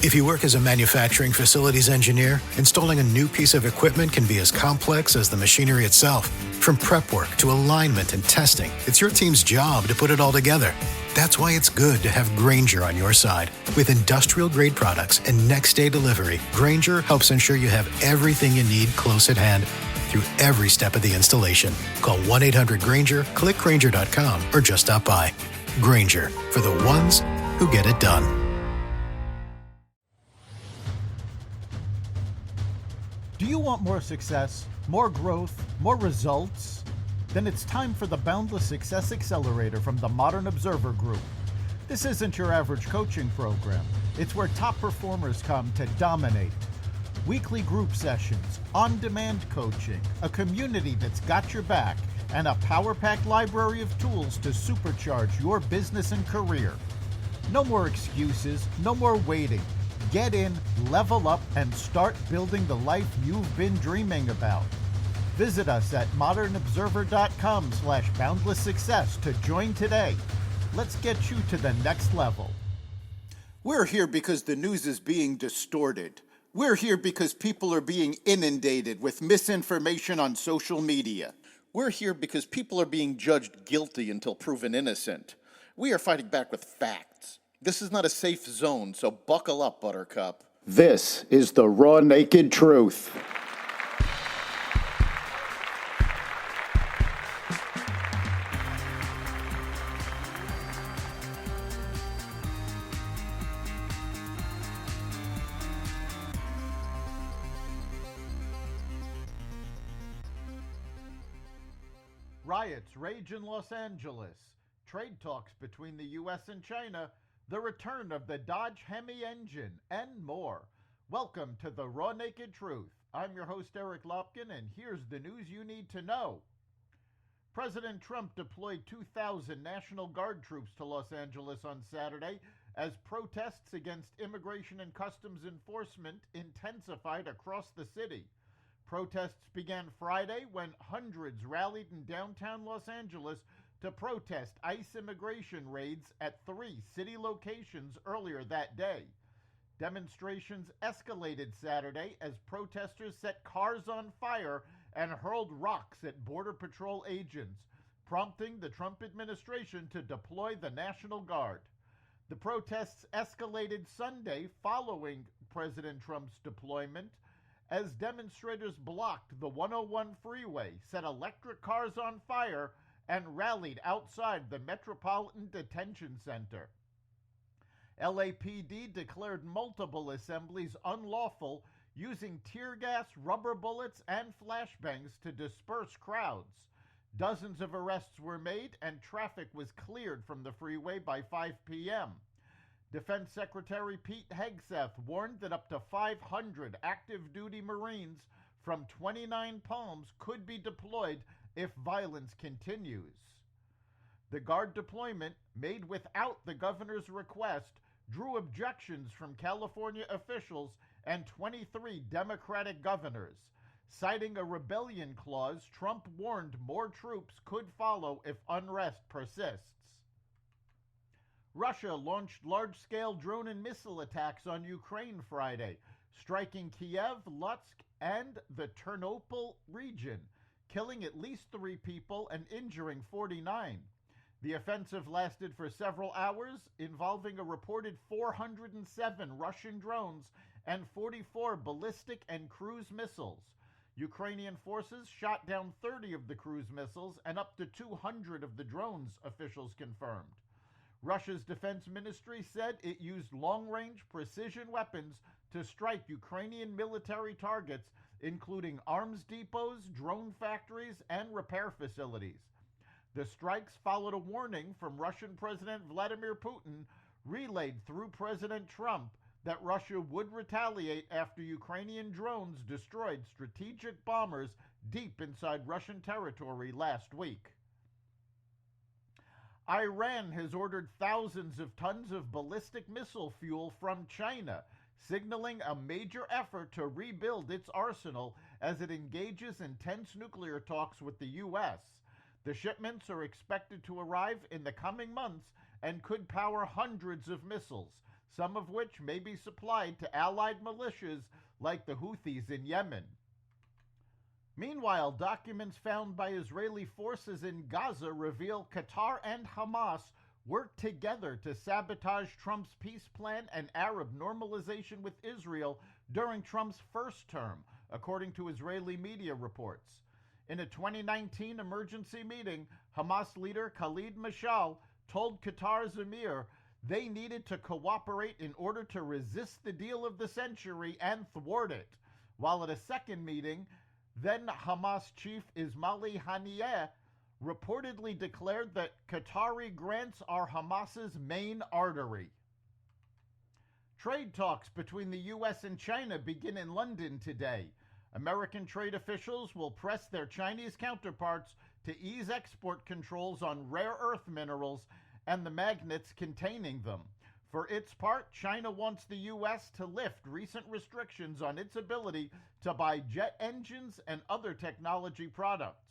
If you work as a manufacturing facilities engineer, installing a new piece of equipment can be as complex as the machinery itself. From prep work to alignment and testing, it's your team's job to put it all together. That's why it's good to have Grainger on your side. With industrial-grade products and next-day delivery, Grainger helps ensure you have everything you need close at hand through every step of the installation. Call 1-800-GRAINGER, click Grainger.com, or just stop by. Grainger, for the ones who get it done. Do you want more success, more growth, more results? Then it's time for the Boundless Success Accelerator from the Modern Observer Group. This isn't your average coaching program. It's where top performers come to dominate. Weekly group sessions, on-demand coaching, a community that's got your back, and a power-packed library of tools to supercharge your business and career. No more excuses, no more waiting. Get in, level up, and start building the life you've been dreaming about. Visit us at modernobserver.com/boundlesssuccess to join today. Let's get you to the next level. We're here because the news is being distorted. We're here because people are being inundated with misinformation on social media. We're here because people are being judged guilty until proven innocent. We are fighting back with facts. This is not a safe zone, so buckle up, Buttercup. This is the raw, naked truth. Riots rage in Los Angeles. Trade talks between the U.S. and China. The return of the Dodge Hemi engine, and more. Welcome to the Raw Naked Truth. I'm your host, Eric Lopkin, and here's the news you need to know. President Trump deployed 2,000 National Guard troops to Los Angeles on Saturday as protests against immigration and customs enforcement intensified across the city. Protests began Friday when hundreds rallied in downtown Los Angeles to protest ICE immigration raids at 3 city locations earlier that day. Demonstrations escalated Saturday as protesters set cars on fire and hurled rocks at Border Patrol agents, prompting the Trump administration to deploy the National Guard. The protests escalated Sunday following President Trump's deployment as demonstrators blocked the 101 freeway, set electric cars on fire, and rallied outside the Metropolitan Detention Center. LAPD declared multiple assemblies unlawful, using tear gas, rubber bullets, and flashbangs to disperse crowds. Dozens of arrests were made, and traffic was cleared from the freeway by 5 p.m. Defense Secretary Pete Hegseth warned that up to 500 active-duty Marines from 29 Palms could be deployed if violence continues. The Guard deployment, made without the governor's request, drew objections from California officials and 23 Democratic governors. Citing a rebellion clause, Trump warned more troops could follow if unrest persists. Russia launched large-scale drone and missile attacks on Ukraine Friday, striking Kiev, Lutsk, and the Ternopil region, killing at least 3 people and injuring 49. The offensive lasted for several hours, involving a reported 407 Russian drones and 44 ballistic and cruise missiles. Ukrainian forces shot down 30 of the cruise missiles and up to 200 of the drones, officials confirmed. Russia's defense ministry said it used long-range precision weapons to strike Ukrainian military targets, including arms depots, drone factories, and repair facilities. The strikes followed a warning from Russian President Vladimir Putin, relayed through President Trump, that Russia would retaliate after Ukrainian drones destroyed strategic bombers deep inside Russian territory last week. Iran has ordered thousands of tons of ballistic missile fuel from China, signaling a major effort to rebuild its arsenal as it engages in tense nuclear talks with the U.S. The shipments are expected to arrive in the coming months and could power hundreds of missiles, some of which may be supplied to allied militias like the Houthis in Yemen. Meanwhile, documents found by Israeli forces in Gaza reveal Qatar and Hamas worked together to sabotage Trump's peace plan and Arab normalization with Israel during Trump's first term, according to Israeli media reports. In a 2019 emergency meeting, Hamas leader Khalid Mashal told Qatar's emir they needed to cooperate in order to resist the deal of the century and thwart it, while at a second meeting, then Hamas chief Ismaili Haniyeh reportedly declared that Qatari grants are Hamas's main artery. Trade talks between the U.S. and China begin in London today. American trade officials will press their Chinese counterparts to ease export controls on rare earth minerals and the magnets containing them. For its part, China wants the U.S. to lift recent restrictions on its ability to buy jet engines and other technology products.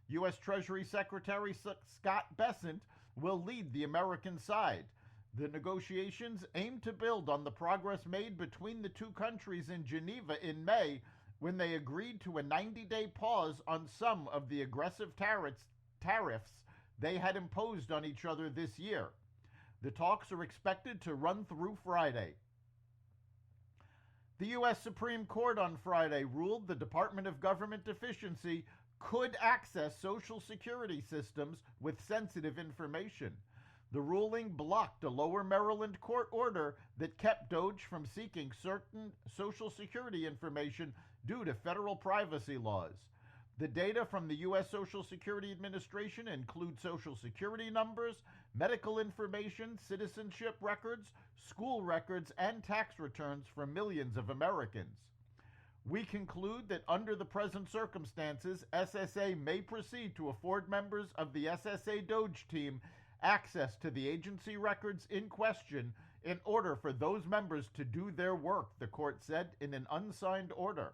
U.S. Treasury Secretary Scott Bessent will lead the American side. The negotiations aim to build on the progress made between the two countries in Geneva in May, when they agreed to a 90-day pause on some of the aggressive tariffs they had imposed on each other this year. The talks are expected to run through Friday. The U.S. Supreme Court on Friday ruled the Department of Government Efficiency could access Social Security systems with sensitive information. The ruling blocked a lower Maryland court order that kept Dodge from seeking certain Social Security information due to federal privacy laws. The data from the U.S. Social Security Administration include Social Security numbers, medical information, citizenship records, school records, and tax returns for millions of Americans. We conclude that under the present circumstances, SSA may proceed to afford members of the SSA Dodge team access to the agency records in question in order for those members to do their work, the court said in an unsigned order.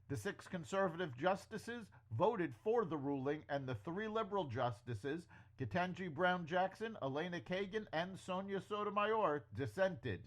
The 6 conservative justices voted for the ruling, and the 3 liberal justices, Ketanji Brown Jackson, Elena Kagan, and Sonia Sotomayor, dissented.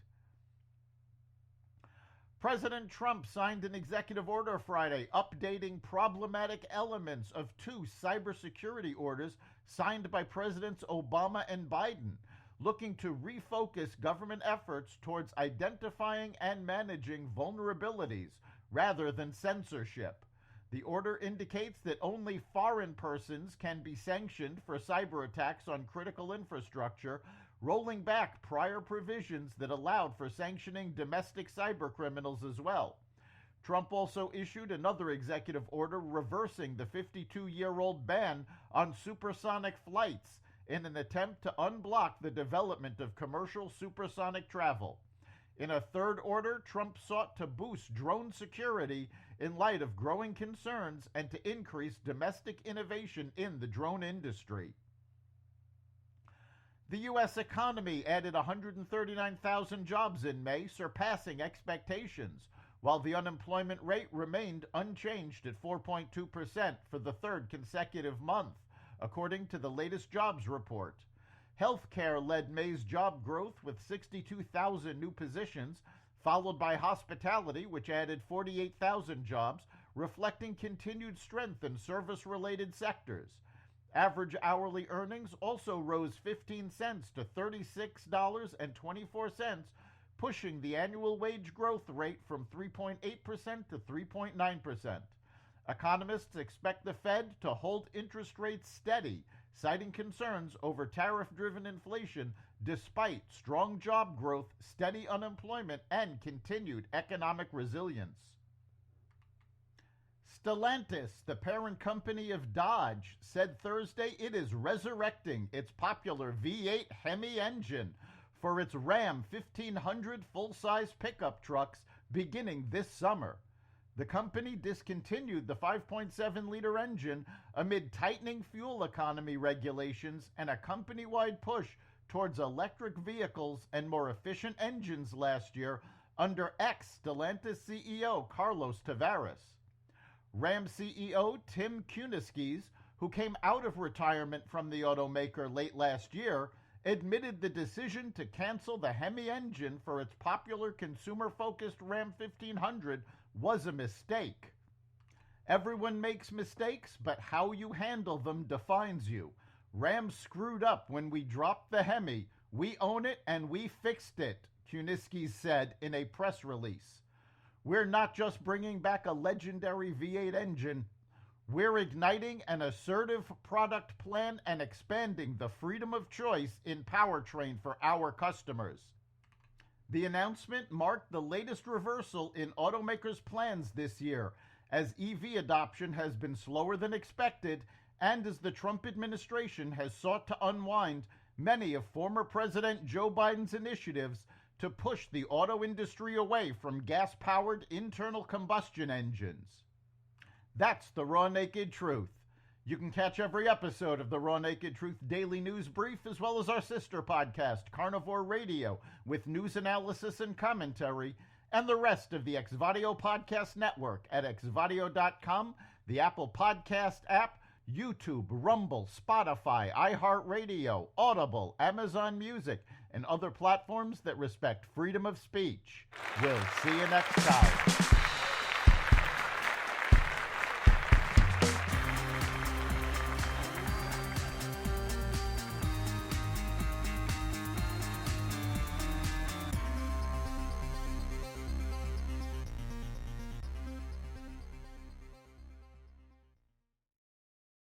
President Trump signed an executive order Friday updating problematic elements of 2 cybersecurity orders signed by Presidents Obama and Biden, looking to refocus government efforts towards identifying and managing vulnerabilities rather than censorship. The order indicates that only foreign persons can be sanctioned for cyber attacks on critical infrastructure, rolling back prior provisions that allowed for sanctioning domestic cyber criminals as well. Trump also issued another executive order reversing the 52-year-old ban on supersonic flights in an attempt to unblock the development of commercial supersonic travel. In a third order, Trump sought to boost drone security in light of growing concerns and to increase domestic innovation in the drone industry. The U.S. economy added 139,000 jobs in May, surpassing expectations, while the unemployment rate remained unchanged at 4.2% for the third consecutive month, according to the latest jobs report. Healthcare led May's job growth with 62,000 new positions, followed by hospitality, which added 48,000 jobs, reflecting continued strength in service-related sectors. Average hourly earnings also rose 15 cents to $36.24, pushing the annual wage growth rate from 3.8% to 3.9%. Economists expect the Fed to hold interest rates steady, citing concerns over tariff-driven inflation despite strong job growth, steady unemployment, and continued economic resilience. Stellantis, the parent company of Dodge, said Thursday it is resurrecting its popular V8 Hemi engine for its Ram 1500 full-size pickup trucks beginning this summer. The company discontinued the 5.7-liter engine amid tightening fuel economy regulations and a company-wide push towards electric vehicles and more efficient engines last year under ex-Stellantis CEO Carlos Tavares. Ram CEO Tim Kuniskis, who came out of retirement from the automaker late last year, admitted the decision to cancel the Hemi engine for its popular consumer-focused Ram 1500 was a mistake. Everyone makes mistakes, but how you handle them defines you. Ram screwed up when we dropped the Hemi. We own it and we fixed it, Kuniski said in a press release. We're not just bringing back a legendary V8 engine. We're igniting an assertive product plan and expanding the freedom of choice in powertrain for our customers. The announcement marked the latest reversal in automakers' plans this year, as EV adoption has been slower than expected and as the Trump administration has sought to unwind many of former President Joe Biden's initiatives to push the auto industry away from gas-powered internal combustion engines. That's the Raw Naked Truth. You can catch every episode of the Raw Naked Truth Daily News Brief, as well as our sister podcast, Carnivore Radio, with news analysis and commentary, and the rest of the Xvadio Podcast Network at xvadio.com, the Apple Podcast app, YouTube, Rumble, Spotify, iHeartRadio, Audible, Amazon Music, and other platforms that respect freedom of speech. We'll see you next time.